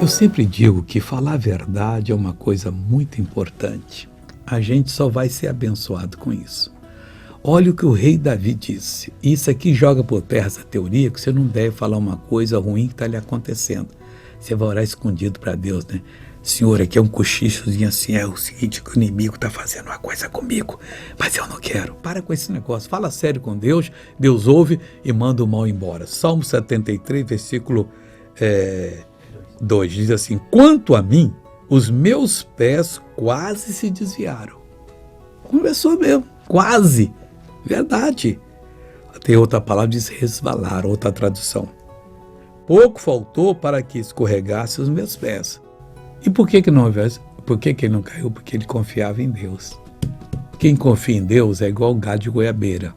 Eu sempre digo que falar a verdade é uma coisa muito importante. A gente só vai ser abençoado com isso. Olha o que o rei Davi disse. Isso aqui joga por terra essa teoria que você não deve falar uma coisa ruim que está lhe acontecendo. Você vai orar escondido para Deus, né? Senhor, aqui é um cochichozinho assim, é o seguinte, que o inimigo está fazendo uma coisa comigo, mas eu não quero. Para com esse negócio, fala sério com Deus, Deus ouve e manda o mal embora. Salmo 73, versículo 2, diz assim: quanto a mim, os meus pés quase se desviaram. Começou mesmo, quase, verdade. Tem outra palavra, diz resvalar, outra tradução. Pouco faltou para que escorregasse os meus pés. E por que ele não caiu? Porque ele confiava em Deus. Quem confia em Deus é igual galho de goiabeira.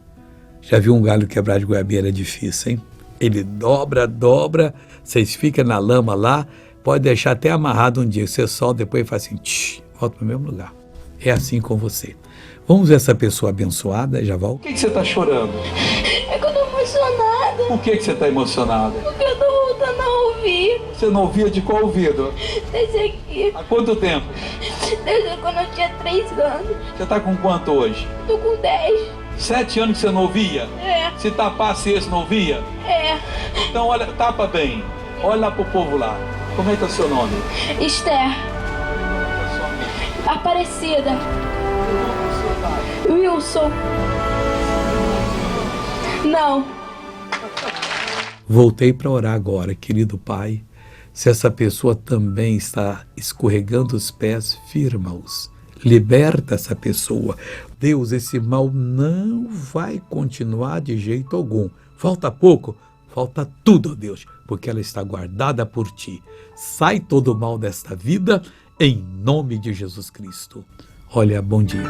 Já viu um galho quebrar de goiabeira? É difícil, hein? Ele dobra, vocês ficam na lama lá, pode deixar até amarrado um dia, você solta, depois faz assim, volta para o mesmo lugar. É assim com você. Vamos ver essa pessoa abençoada, já volto. Por que você está chorando? É que eu tô emocionada. Por que você está emocionada? Porque eu tô voltando a ouvir. Você não ouvia de qual ouvido? Desse aqui. Há quanto tempo? Desde quando eu tinha 3 anos. Você está com quanto hoje? Tô com 10. 7 anos que você não ouvia? É. Se tapasse esse, não ouvia? É. Então olha, tapa bem. Olha lá pro povo lá. Como é que é o seu nome? Esther. Aparecida. Wilson. Não. Voltei para orar agora, querido Pai. Se essa pessoa também está escorregando os pés, firma-os. Liberta essa pessoa. Deus, esse mal não vai continuar de jeito algum. Falta pouco, falta tudo, ó Deus, porque ela está guardada por Ti. Sai todo o mal desta vida, em nome de Jesus Cristo. Olha, bom dia.